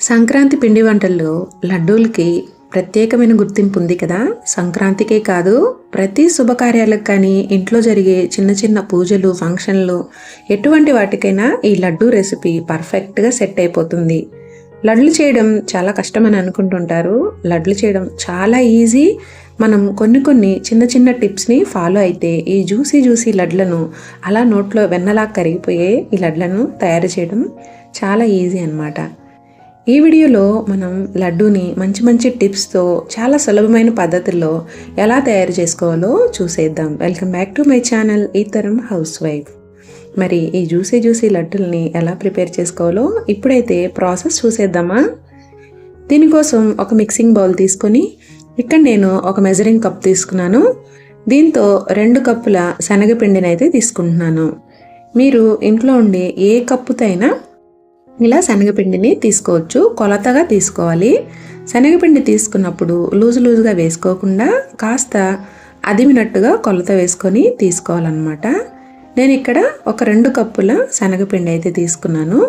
సంక్రాంతి పిండి వంటల్లో లడ్డూలకి ప్రత్యేకమైన గుర్తింపు ఉంది కదా. సంక్రాంతికే కాదు, ప్రతి శుభకార్యాలకు కానీ, ఇంట్లో జరిగే చిన్న చిన్న పూజలు, ఫంక్షన్లు, ఎటువంటి వాటికైనా ఈ లడ్డూ రెసిపీ పర్ఫెక్ట్గా సెట్ అయిపోతుంది. లడ్లు చేయడం చాలా కష్టమని అనుకుంటుంటారు. లడ్లు చేయడం చాలా ఈజీ. మనం కొన్ని చిన్న చిన్న టిప్స్ని ఫాలో అయితే ఈ జ్యూసీ లడ్లను అలా నోట్లో వెన్నలా కరిగిపోయే ఈ లడ్లను తయారు చేయడం చాలా ఈజీ అన్నమాట. ఈ వీడియోలో మనం లడ్డూని మంచి టిప్స్తో చాలా సులభమైన పద్ధతుల్లో ఎలా తయారు చేసుకోవాలో చూసేద్దాం. Welcome back to my channel ఈ తరం హౌస్ వైఫ్. మరి ఈ జ్యూసీ లడ్డూల్ని ఎలా ప్రిపేర్ చేసుకోవాలో ఇప్పుడైతే ప్రాసెస్ చూసేద్దామా. దీనికోసం ఒక మిక్సింగ్ బౌల్ తీసుకొని ఇక్కడ నేను ఒక మెజరింగ్ కప్ తీసుకున్నాను. దీంతో 2 కప్పుల శనగపిండిని అయితే తీసుకుంటున్నాను. మీరు ఇంట్లో ఉండే ఏ కప్పుతో అయినా ఇలా శనగపిండిని తీసుకోవచ్చు. కొలతగా తీసుకోవాలి. శనగపిండి తీసుకున్నప్పుడు లూజుగా వేసుకోకుండా కాస్త అదిమినట్టుగా కొలత వేసుకొని తీసుకోవాలన్నమాట. నేను ఇక్కడ ఒక 2 కప్పుల శనగపిండి అయితే తీసుకున్నాను.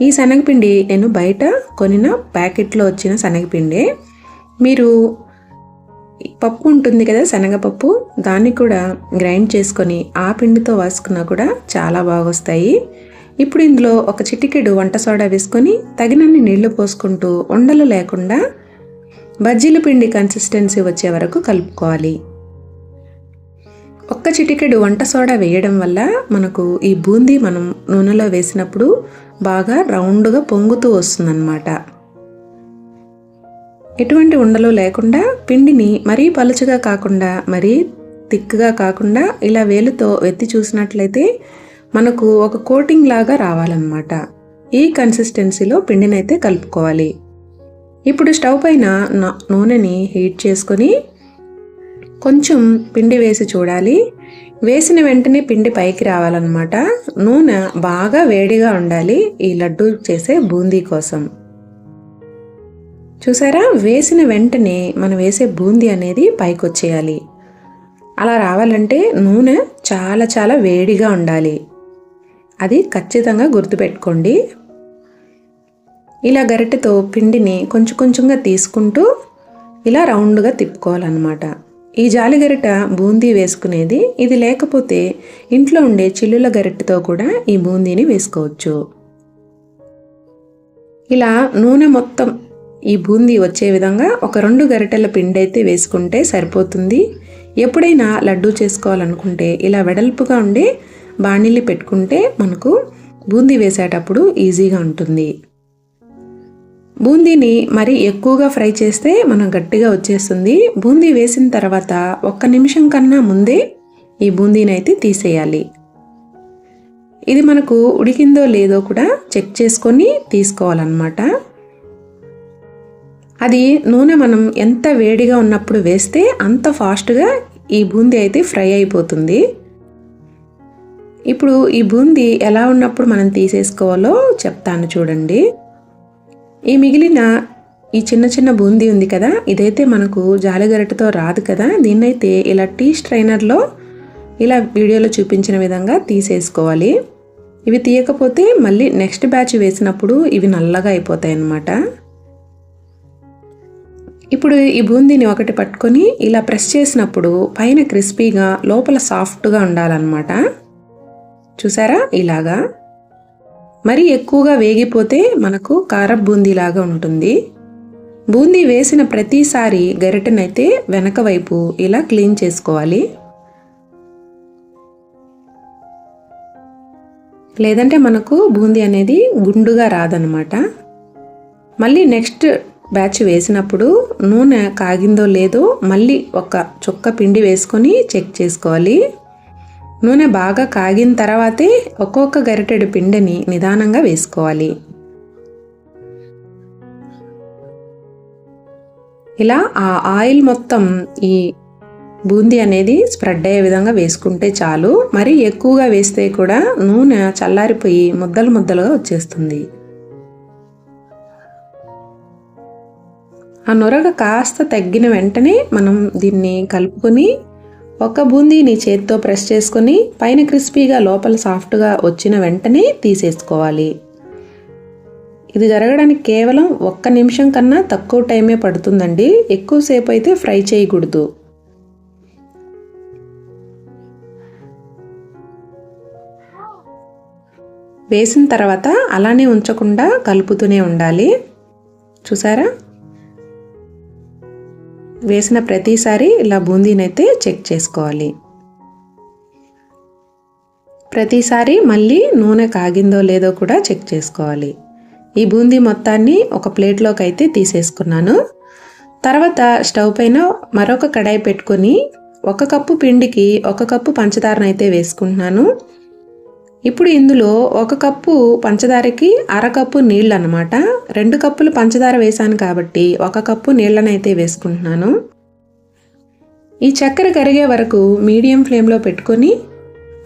ఈ శనగపిండి నేను బయట కొనిన ప్యాకెట్లో వచ్చిన శనగపిండే. మీరు పప్పు ఉంటుంది కదా, శనగపప్పు, దాన్ని కూడా గ్రైండ్ చేసుకొని ఆ పిండితో వేసుకున్నా కూడా చాలా బాగా వస్తాయి. ఇప్పుడు ఇందులో ఒక చిటికెడు వంట సోడా వేసుకొని తగినన్ని నీళ్లు పోసుకుంటూ ఉండలు లేకుండా బజ్జీల పిండి కన్సిస్టెన్సీ వచ్చే వరకు కలుపుకోవాలి. ఒక్క చిటికెడు వంట సోడా వేయడం వల్ల మనకు ఈ బూందీ మనం నూనెలో వేసినప్పుడు బాగా రౌండ్గా పొంగుతూ వస్తుందన్నమాట. ఎటువంటి ఉండలు లేకుండా పిండిని మరీ పలుచగా కాకుండా మరీ థిక్గా కాకుండా ఇలా వేలుతో ఎత్తి చూసినట్లయితే మనకు ఒక కోటింగ్ లాగా రావాలన్నమాట. ఈ కన్సిస్టెన్సీలో పిండినైతే కలుపుకోవాలి. ఇప్పుడు స్టవ్ పైన నూనెని హీట్ చేసుకొని కొంచెం పిండి వేసి చూడాలి. వేసిన వెంటనే పిండి పైకి రావాలన్నమాట. నూనె బాగా వేడిగా ఉండాలి ఈ లడ్డూ చేసే బూందీ కోసం. చూసారా, వేసిన వెంటనే మనం వేసే బూందీ అనేది పైకి వచ్చేయాలి. అలా రావాలంటే నూనె చాలా వేడిగా ఉండాలి. అది ఖచ్చితంగా గుర్తుపెట్టుకోండి. ఇలా గరిటెతో పిండిని కొంచెంగా తీసుకుంటూ ఇలా రౌండ్గా తిప్పుకోవాలన్నమాట. ఈ జాలి గరిట బూందీ వేసుకునేది. ఇది లేకపోతే ఇంట్లో ఉండే చిల్లుల గరిటెతో కూడా ఈ బూందీని వేసుకోవచ్చు. ఇలా నూనె మొత్తం ఈ బూందీ వచ్చే విధంగా ఒక 2 గరిటెల పిండి అయితే వేసుకుంటే సరిపోతుంది. ఎప్పుడైనా లడ్డూ చేసుకోవాలనుకుంటే ఇలా వెడల్పుగా ఉండే బాణీలు పెట్టుకుంటే మనకు బూందీ వేసేటప్పుడు ఈజీగా ఉంటుంది. బూందీని మరీ ఎక్కువగా ఫ్రై చేస్తే మనం గట్టిగా వచ్చేస్తుంది. బూందీ వేసిన తర్వాత 1 నిమిషం కన్నా ముందే ఈ బూందీని అయితే తీసేయాలి. ఇది మనకు ఉడికిందో లేదో కూడా చెక్ చేసుకొని తీసుకోవాలన్నమాట. అది నూనె మనం ఎంత వేడిగా ఉన్నప్పుడు వేస్తే అంత ఫాస్ట్గా ఈ బూందీ అయితే ఫ్రై అయిపోతుంది. ఇప్పుడు ఈ బూందీ ఎలా ఉన్నప్పుడు మనం తీసేసుకోవాలో చెప్తాను చూడండి. ఈ మిగిలిన ఈ చిన్న బూందీ ఉంది కదా, ఇదైతే మనకు జాలిగరిటతో రాదు కదా. దీన్నైతే ఇలా టీ స్ట్రైనర్లో ఇలా వీడియోలో చూపించిన విధంగా తీసేసుకోవాలి. ఇవి తీయకపోతే మళ్ళీ నెక్స్ట్ బ్యాచ్ వేసినప్పుడు ఇవి నల్లగా అయిపోతాయి అన్నమాట. ఇప్పుడు ఈ బూందీని ఒకటి పట్టుకొని ఇలా ప్రెస్ చేసినప్పుడు పైన క్రిస్పీగా లోపల సాఫ్ట్గా ఉండాలన్నమాట. చూసారా, ఇలాగా. మరీ ఎక్కువగా వేగిపోతే మనకు కారపు బూందీ లాగా ఉంటుంది. బూందీ వేసిన ప్రతిసారి గరిటెనైతే వెనక వైపు ఇలా క్లీన్ చేసుకోవాలి. లేదంటే మనకు బూందీ అనేది గుండుగా రాదనమాట. మళ్ళీ నెక్స్ట్ బ్యాచ్ వేసినప్పుడు నూనె కాగిందో లేదో మళ్ళీ ఒక చుక్క పిండి వేసుకొని చెక్ చేసుకోవాలి. నూనె బాగా కాగిన తర్వాతే ఒక్కొక్క గరిటెడు పిండిని నిదానంగా వేసుకోవాలి. ఇలా ఆ ఆయిల్ మొత్తం ఈ బూందీ అనేది స్ప్రెడ్ అయ్యే విధంగా వేసుకుంటే చాలు. మరీ ఎక్కువగా వేస్తే కూడా నూనె చల్లారిపోయి ముద్దలుగా వచ్చేస్తుంది. ఆ నొరగ కాస్త తగ్గిన వెంటనే మనం దీన్ని కలుపుకొని ఒక బూందీని చేత్తో ప్రెస్ చేసుకొని పైన క్రిస్పీగా లోపల సాఫ్ట్గా వచ్చిన వెంటనే తీసేసుకోవాలి. ఇది జరగడానికి కేవలం 1 నిమిషం కన్నా తక్కువ టైమే పడుతుందండి. ఎక్కువసేపు అయితే ఫ్రై చేయకూడదు. వేసిన తర్వాత అలానే ఉంచకుండా కలుపుతూనే ఉండాలి. చూసారా, వేసిన ప్రతిసారి ఇలా బూందీనైతే చెక్ చేసుకోవాలి. ప్రతిసారి మళ్ళీ నూనె కాగిందో లేదో కూడా చెక్ చేసుకోవాలి. ఈ బూందీ మొత్తాన్ని ఒక ప్లేట్లోకి అయితే తీసేసుకున్నాను. తర్వాత స్టవ్ పైన మరొక కడాయి పెట్టుకొని 1 కప్పు పిండికి 1 కప్పు పంచదారనైతే వేసుకుంటున్నాను. ఇప్పుడు ఇందులో 1 కప్పు పంచదారకి 1/2 కప్పు నీళ్ళు అన్నమాట. 2 కప్పులు పంచదార వేసాను కాబట్టి 1 కప్పు నీళ్ళనైతే వేసుకుంటున్నాను. ఈ చక్కెర కరిగే వరకు మీడియం ఫ్లేమ్లో పెట్టుకొని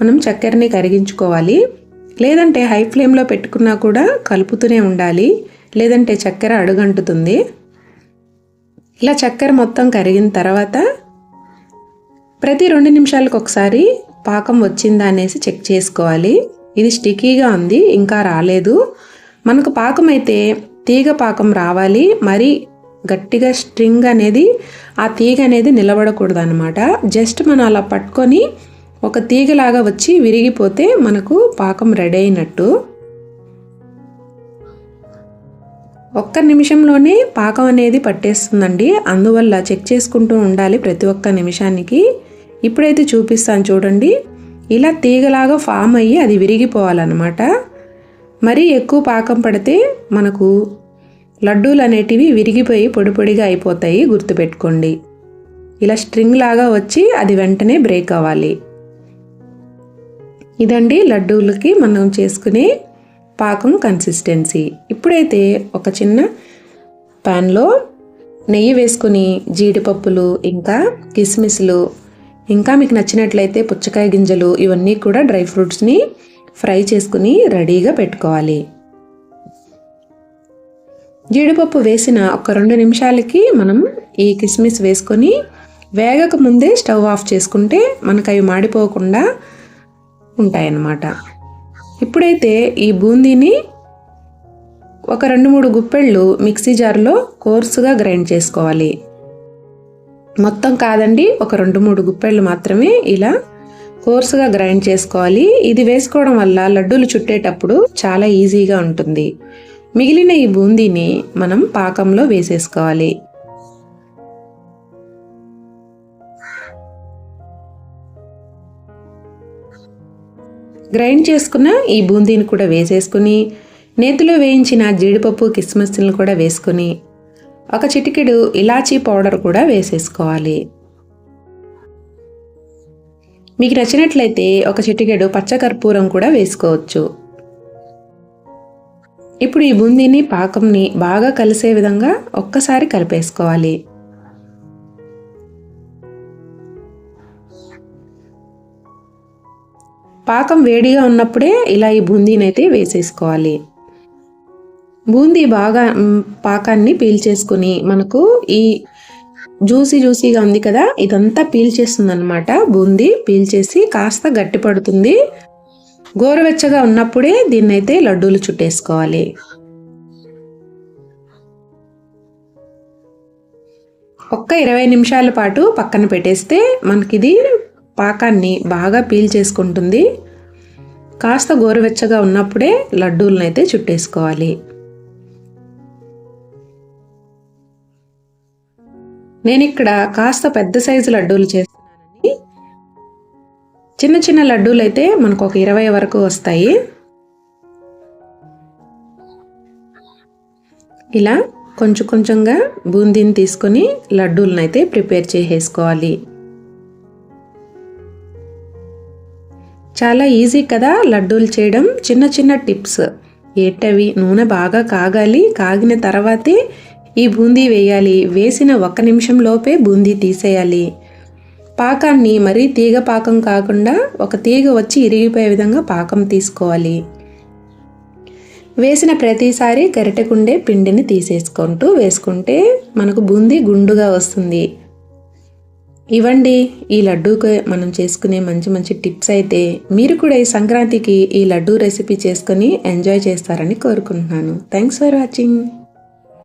మనం చక్కెరని కరిగించుకోవాలి. లేదంటే హై ఫ్లేమ్లో పెట్టుకున్నా కూడా కలుపుతూనే ఉండాలి, లేదంటే చక్కెర అడుగంటుతుంది. ఇలా చక్కెర మొత్తం కరిగిన తర్వాత ప్రతి 2 నిమిషాలకు ఒకసారి పాకం వచ్చిందా అనేసి చెక్ చేసుకోవాలి. ఇది స్టిక్కీగా ఉంది, ఇంకా రాలేదు. మనకు పాకం అయితే తీగ పాకం రావాలి, మరి గట్టిగా స్ట్రింగ్ అనేది ఆ తీగ అనేది నిలబడకూడదు అనమాట. జస్ట్ మనం అలా పట్టుకొని ఒక తీగలాగా వచ్చి విరిగిపోతే మనకు పాకం రెడీ అయినట్టు. 1 నిమిషంలోనే పాకం అనేది పట్టేస్తుందండి. అందువల్ల చెక్ చేసుకుంటూ ఉండాలి ప్రతి 1 నిమిషానికి. ఇప్పుడైతే చూపిస్తాను చూడండి. ఇలా తీగలాగా ఫామ్ అయ్యి అది విరిగిపోవాలన్నమాట. మరీ ఎక్కువ పాకం పడితే మనకు లడ్డూలు అనేటివి విరిగిపోయి పొడి పొడిగా అయిపోతాయి, గుర్తుపెట్టుకోండి. ఇలా స్ట్రింగ్ లాగా వచ్చి అది వెంటనే బ్రేక్ అవ్వాలి. ఇదండి లడ్డూలకి మనం చేసుకునే పాకం కన్సిస్టెన్సీ. ఇప్పుడైతే ఒక చిన్న ప్యాన్లో నెయ్యి వేసుకొని జీడిపప్పులు, ఇంకా కిస్మిస్లు, ఇంకా మీకు నచ్చినట్లయితే పుచ్చకాయ గింజలు, ఇవన్నీ కూడా డ్రై ఫ్రూట్స్ని ఫ్రై చేసుకుని రెడీగా పెట్టుకోవాలి. జీడిపప్పు వేసిన ఒక 2 నిమిషాలకి మనం ఈ కిస్మిస్ వేసుకొని వేగక ముందే స్టవ్ ఆఫ్ చేసుకుంటే మనకు అవి మాడిపోకుండా ఉంటాయన్నమాట. ఇప్పుడైతే ఈ బూందీని ఒక 2-3 గుప్పెళ్ళు మిక్సీ జార్లో కోర్సుగా గ్రైండ్ చేసుకోవాలి. మొత్తం కాదండి, ఒక 2-3 గుప్పెళ్ళు మాత్రమే ఇలా కోర్సుగా గ్రైండ్ చేసుకోవాలి. ఇది వేసుకోవడం వల్ల లడ్డూలు చుట్టేటప్పుడు చాలా ఈజీగా ఉంటుంది. మిగిలిన ఈ బూందీని మనం పాకంలో వేసేసుకోవాలి. గ్రైండ్ చేసుకున్న ఈ బూందీని కూడా వేసేసుకుని నేతిలో వేయించిన జీడిపప్పు కిస్మిస్లను కూడా వేసుకొని ఒక చిటికెడు ఇలాచీ పౌడర్ కూడా వేసేసుకోవాలి. మీకు నచ్చినట్లయితే ఒక చిటికెడు పచ్చకర్పూరం కూడా వేసుకోవచ్చు. ఇప్పుడు ఈ బూందీని పాకంని బాగా కలిసే విధంగా ఒక్కసారి కలిపేసుకోవాలి. పాకం వేడిగా ఉన్నప్పుడే ఇలా ఈ బూందీని అయితే వేసేసుకోవాలి. బూందీ బాగా పాకాన్ని పీల్చేసుకుని మనకు ఈ జ్యూసీగా ఉంది కదా, ఇదంతా పీల్చేస్తుంది అనమాట. బూందీ పీల్చేసి కాస్త గట్టి పడుతుంది. గోరువెచ్చగా ఉన్నప్పుడే దీన్నైతే లడ్డూలు చుట్టేసుకోవాలి. ఒక్క 20 నిమిషాల పాటు పక్కన పెట్టేస్తే మనకిది పాకాన్ని బాగా పీల్చేసుకుంటుంది. కాస్త గోరువెచ్చగా ఉన్నప్పుడే లడ్డూలను అయితే చుట్టేసుకోవాలి. నేను ఇక్కడ కాస్త పెద్ద సైజు లడ్డూలు చేస్తున్నానండి. చిన్న చిన్న లడ్డూలు అయితే మనకు ఒక 20 వరకు వస్తాయి. ఇలా కొంచెం కొంచెంగా బూందీని తీసుకొని లడ్డూలను అయితే ప్రిపేర్ చేసేసుకోవాలి. చాలా ఈజీ కదా లడ్డూలు చేయడం. చిన్న చిన్న టిప్స్ ఏటవి, నూనె బాగా కాగాలి, కాగిన తర్వాతే ఈ బూందీ వేయాలి. వేసిన 1 నిమిషం లోపే బూందీ తీసేయాలి. పాకాన్ని మరీ తీగ పాకం కాకుండా ఒక తీగ వచ్చి ఇరిగిపోయే విధంగా పాకం తీసుకోవాలి. వేసిన ప్రతిసారి గరిటెకుండే పిండిని తీసేసుకుంటూ వేసుకుంటే మనకు బూందీ గుండుగా వస్తుంది. ఇవ్వండి ఈ లడ్డూకి మనం చేసుకునే మంచి మంచి టిప్స్ అయితే మీరు కూడా ఈ సంక్రాంతికి ఈ లడ్డూ రెసిపీ చేసుకొని ఎంజాయ్ చేస్తారని కోరుకుంటున్నాను. Thanks for watching.